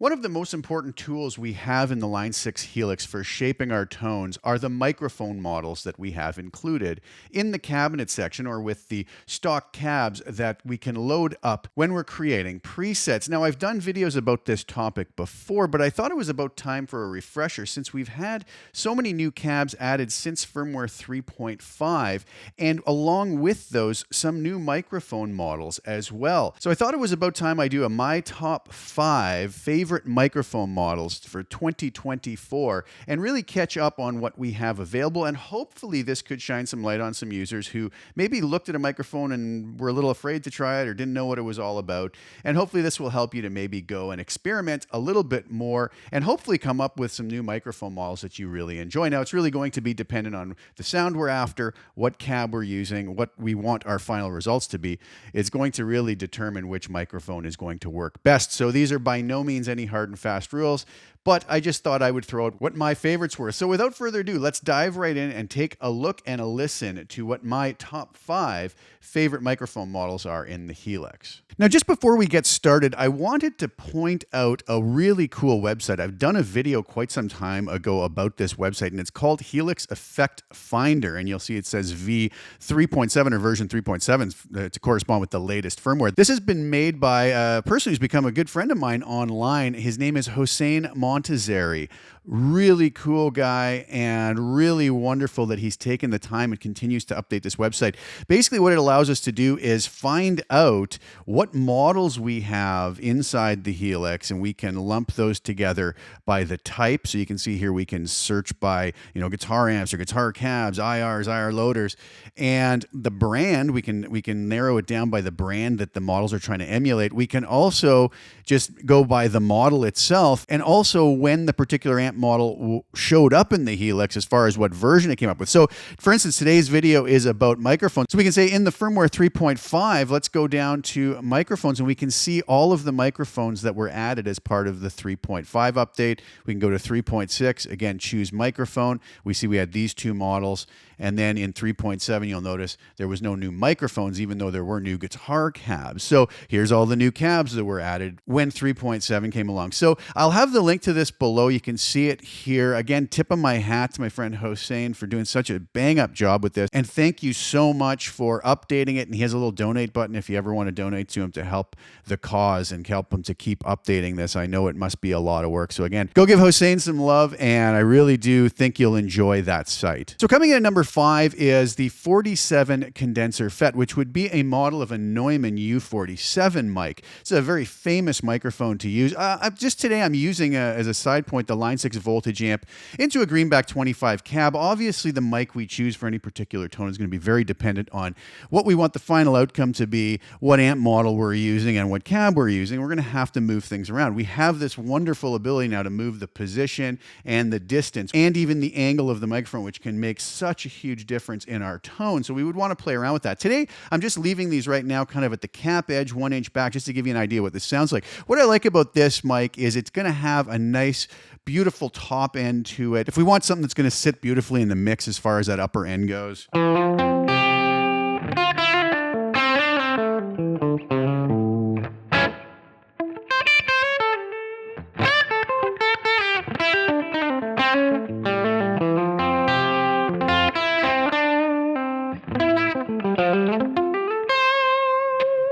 One of the most important tools we have in the Line 6 Helix for shaping our tones are the microphone models that we have included in the cabinet section or with the stock cabs that we can load up when we're creating presets. Now, I've done videos about this topic before, but I thought it was about time for a refresher since we've had so many new cabs added since firmware 3.5, and along with those, some new microphone models as well. So I thought it was about time I do a my top 5 favorite microphone models for 2024 and really catch up on what we have available. And hopefully this could shine some light on some users who maybe looked at a microphone and were a little afraid to try it or didn't know what it was all about. And hopefully this will help you to maybe go and experiment a little bit more and hopefully come up with some new microphone models that you really enjoy. Now, it's really going to be dependent on the sound we're after, what cab we're using, what we want our final results to be. It's going to really determine which microphone is going to work best. So these are by no means any hard and fast rules, but I just thought I would throw out what my favorites were. So without further ado, let's dive right in and take a look and a listen to what my top 5 favorite microphone models are in the Helix. Now, just before we get started, I wanted to point out a really cool website. I've done a video quite some time ago about this website, and it's called Helix Effect Finder, and you'll see it says V3.7 or version 3.7 to correspond with the latest firmware. This has been made by a person who's become a good friend of mine online. His name is Hossein Montazeri. Really cool guy and really wonderful that he's taken the time and continues to update this website. Basically, what it allows us to do is find out what models we have inside the Helix, and we can lump those together by the type. So you can see here we can search by, guitar amps or guitar cabs, IRs, IR loaders, and the brand, we can narrow it down by the brand that the models are trying to emulate. We can also just go by the model itself and also when the particular amp model showed up in the Helix as far as what version it came up with. So for instance, today's video is about microphones. So we can say in the firmware 3.5, let's go down to microphones and we can see all of the microphones that were added as part of the 3.5 update. We can go to 3.6, again, choose microphone. We see we had these two models. And then in 3.7, you'll notice there was no new microphones, even though there were new guitar cabs. So here's all the new cabs that were added when 3.7 came along. So I'll have the link to this below. You can see it here. Again, tip of my hat to my friend Hossein for doing such a bang-up job with this. And thank you so much for updating it. And he has a little donate button if you ever want to donate to him to help the cause and help him to keep updating this. I know it must be a lot of work. So again, go give Hossein some love, and I really do think you'll enjoy that site. So coming in at number 5 is the 47 condenser FET, which would be a model of a Neumann U47 mic. It's a very famous microphone to use. Just today I'm using, as a side point, the Line 6 voltage amp into a Greenback 25 cab. Obviously, the mic we choose for any particular tone is going to be very dependent on what we want the final outcome to be, what amp model we're using, and what cab we're using. We're going to have to move things around. We have this wonderful ability now to move the position and the distance and even the angle of the microphone, which can make such a huge difference in our tone. So we would want to play around with that. Today, I'm just leaving these right now kind of at the cap edge, 1 inch back, just to give you an idea what this sounds like. What I like about this mic is it's going to have a nice, beautiful top end to it. If we want something that's going to sit beautifully in the mix as far as that upper end goes.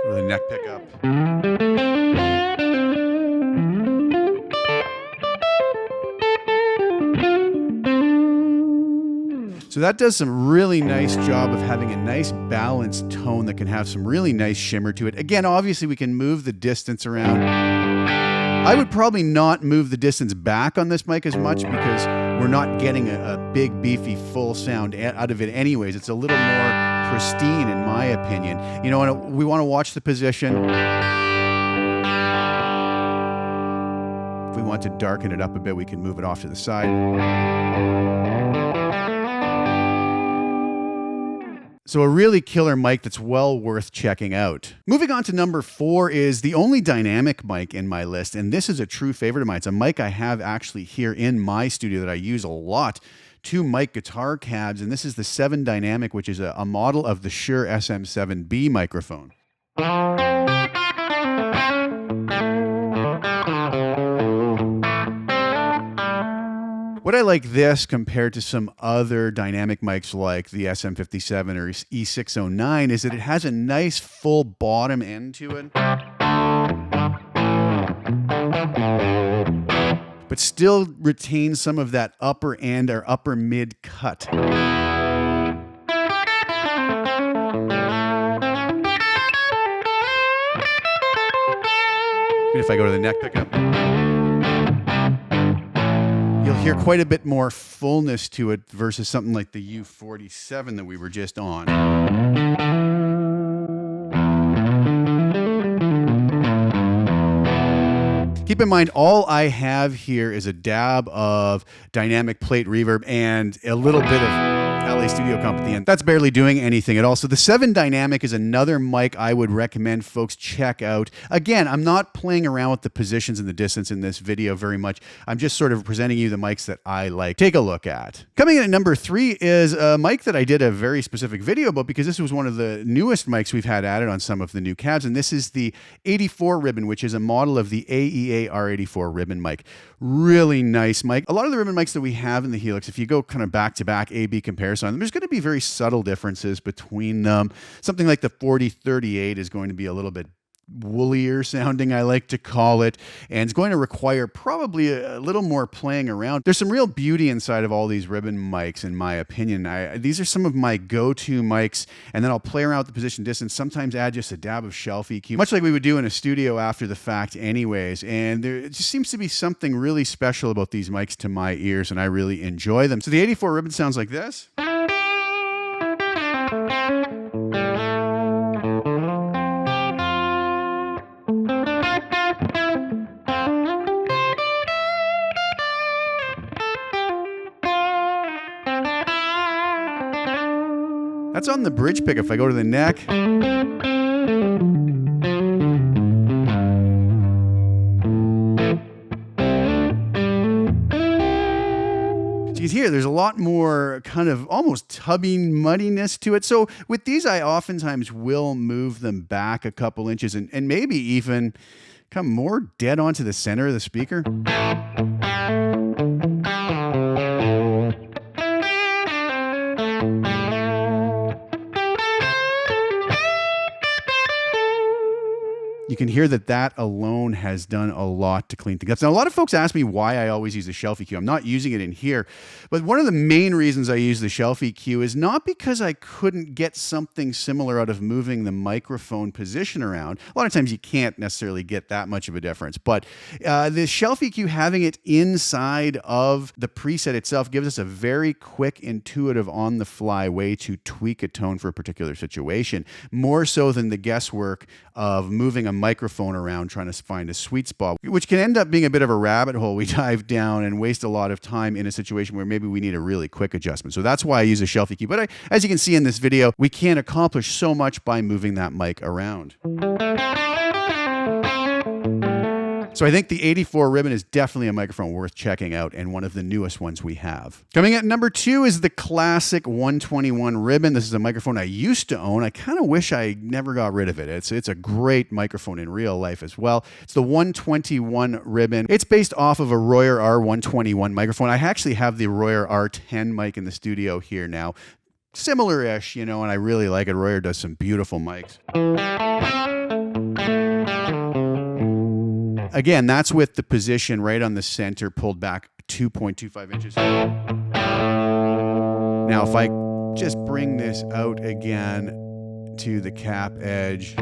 The neck pickup. So that does some really nice job of having a nice balanced tone that can have some really nice shimmer to it. Again, obviously we can move the distance around. I would probably not move the distance back on this mic as much because we're not getting a big, beefy, full sound out of it anyways. It's a little more pristine in my opinion. We want to watch the position. If we want to darken it up a bit, we can move it off to the side. So a really killer mic that's well worth checking out. Moving on to number 4 is the only dynamic mic in my list, and this is a true favorite of mine. It's a mic I have actually here in my studio that I use a lot. 2 mic guitar cabs, and this is the 7 Dynamic, which is a model of the Shure SM7B microphone. What I like this compared to some other dynamic mics like the SM57 or E609 is that it has a nice full bottom end to it, but still retains some of that upper end or upper mid cut. If I go to the neck pickup, you'll hear quite a bit more fullness to it versus something like the U47 that we were just on. Keep in mind, all I have here is a dab of dynamic plate reverb and a little bit of LA Studio Comp at the end. That's barely doing anything at all. So the 7 Dynamic is another mic I would recommend folks check out. Again, I'm not playing around with the positions and the distance in this video very much. I'm just sort of presenting you the mics that I like. Take a look at. Coming in at number 3 is a mic that I did a very specific video about because this was one of the newest mics we've had added on some of the new cabs, and this is the 84 ribbon, which is a model of the AEA R84 ribbon mic. Really nice mic. A lot of the ribbon mics that we have in the Helix, if you go kind of back-to-back A-B comparison on them, there's going to be very subtle differences between them. Something like the 4038 is going to be a little bit woollier sounding, I like to call it, and it's going to require probably a little more playing around. There's some real beauty inside of all these ribbon mics, in my opinion. These are some of my go-to mics, and then I'll play around with the position distance, sometimes add just a dab of shelf EQ, much like we would do in a studio after the fact anyways, and there just seems to be something really special about these mics to my ears, and I really enjoy them. So the 84 ribbon sounds like this. That's on the bridge pick. If I go to the neck, so you can hear there's a lot more kind of almost tubbing muddiness to it. So with these, I oftentimes will move them back a couple inches and maybe even come more dead onto the center of the speaker. You can hear that that alone has done a lot to clean things up. Now, a lot of folks ask me why I always use the shelf EQ. I'm not using it in here, but one of the main reasons I use the shelf EQ is not because I couldn't get something similar out of moving the microphone position around. A lot of times you can't necessarily get that much of a difference, but the shelf EQ, having it inside of the preset itself, gives us a very quick, intuitive, on-the-fly way to tweak a tone for a particular situation, more so than the guesswork of moving a microphone around trying to find a sweet spot, which can end up being a bit of a rabbit hole we dive down and waste a lot of time in a situation where maybe we need a really quick adjustment. So that's why I use a shelf EQ. But as you can see in this video, we can't accomplish so much by moving that mic around. So I think the 84 ribbon is definitely a microphone worth checking out and one of the newest ones we have. Coming at number 2 is the classic 121 ribbon. This is a microphone I used to own. I kind of wish I never got rid of it. It's a great microphone in real life as well. It's the 121 ribbon. It's based off of a Royer R121 microphone. I actually have the Royer R10 mic in the studio here now. Similar-ish, and I really like it. Royer does some beautiful mics. Again, that's with the position right on the center pulled back 2.25 inches. Now, if I just bring this out again to the cap edge.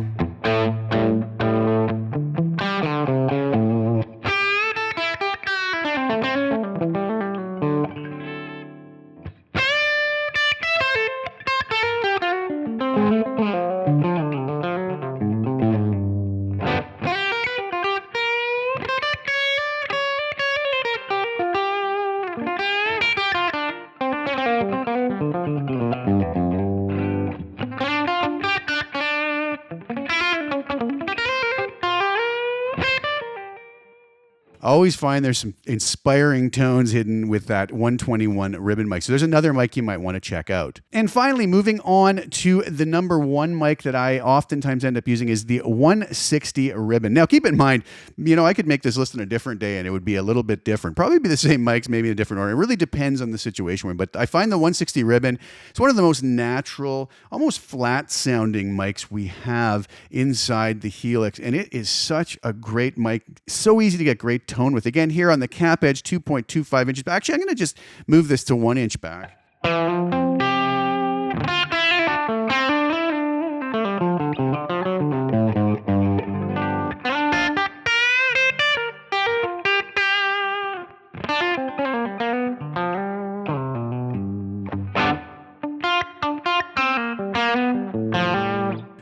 always find there's some inspiring tones hidden with that 121 ribbon mic. So there's another mic you might want to check out. And finally, moving on to the number one mic that I oftentimes end up using is the 160 ribbon. Now, keep in mind, I could make this list on a different day and it would be a little bit different. Probably be the same mics, maybe in a different order. It really depends on the situation we're in. But I find the 160 ribbon is one of the most natural, almost flat sounding mics we have inside the Helix. And it is such a great mic. So easy to get great tone with. Again, here on the cap edge, 2.25 inches back. Actually, I'm going to just move this to 1 inch back.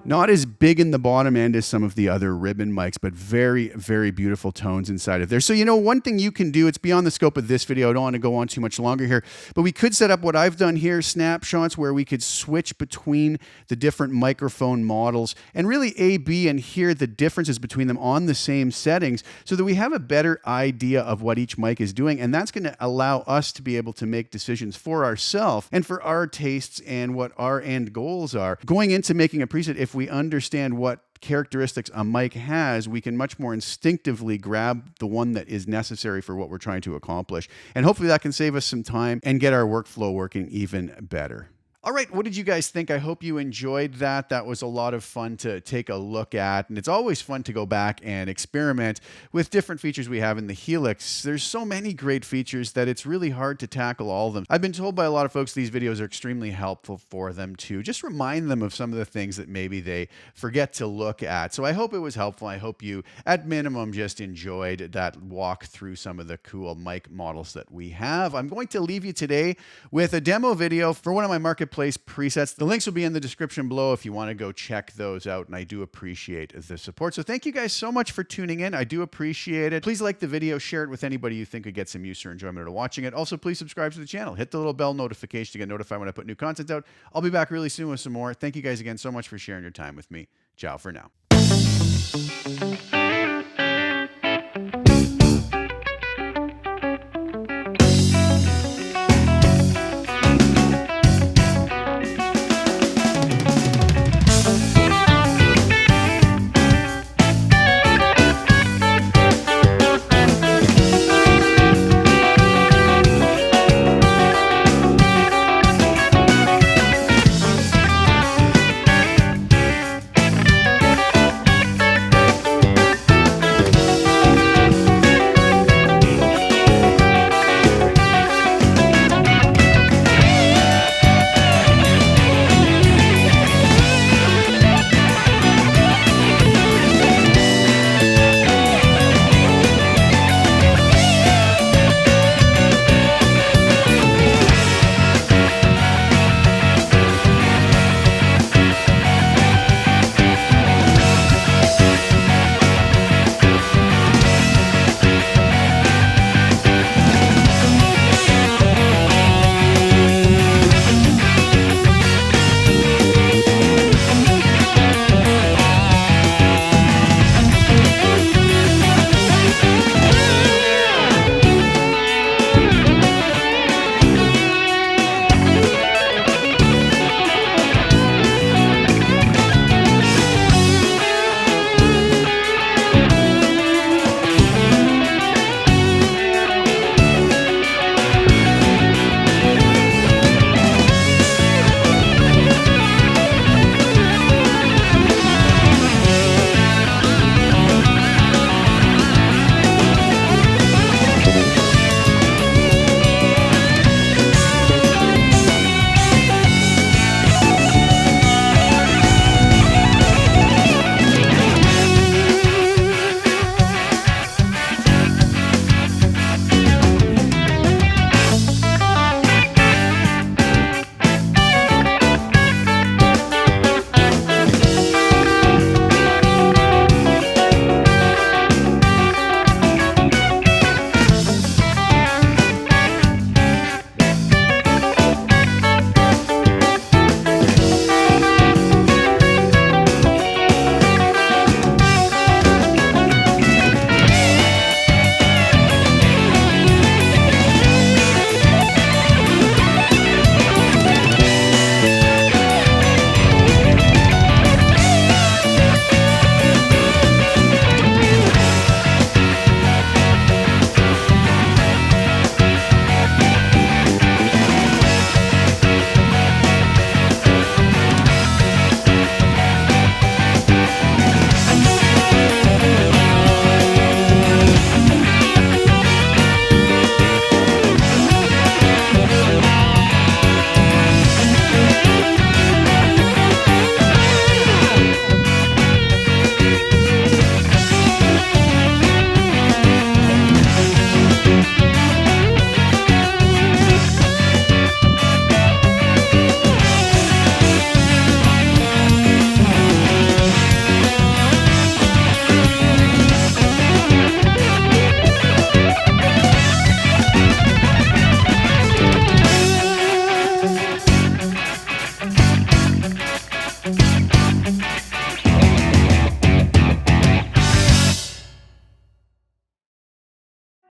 Not as big in the bottom end as some of the other ribbon mics, but very, very beautiful tones inside of there. So, one thing you can do, it's beyond the scope of this video. I don't want to go on too much longer here, but we could set up what I've done here, snapshots, where we could switch between the different microphone models and really A, B, and hear the differences between them on the same settings so that we have a better idea of what each mic is doing. And that's going to allow us to be able to make decisions for ourselves and for our tastes and what our end goals are. Going into making a preset, if we understand what characteristics a mic has, we can much more instinctively grab the one that is necessary for what we're trying to accomplish. And hopefully that can save us some time and get our workflow working even better. All right, what did you guys think? I hope you enjoyed that. That was a lot of fun to take a look at. And it's always fun to go back and experiment with different features we have in the Helix. There's so many great features that it's really hard to tackle all of them. I've been told by a lot of folks these videos are extremely helpful for them to just remind them of some of the things that maybe they forget to look at. So I hope it was helpful. I hope you, at minimum, just enjoyed that walk through some of the cool mic models that we have. I'm going to leave you today with a demo video for one of my marketplace presets. The links will be in the description below if you want to go check those out, and I do appreciate the support. So thank you guys so much for tuning in. I do appreciate it. Please like the video, share it with anybody you think could get some use or enjoyment out of watching it. Also, please subscribe to the channel. Hit the little bell notification to get notified when I put new content out. I'll be back really soon with some more. Thank you guys again so much for sharing your time with me. Ciao for now.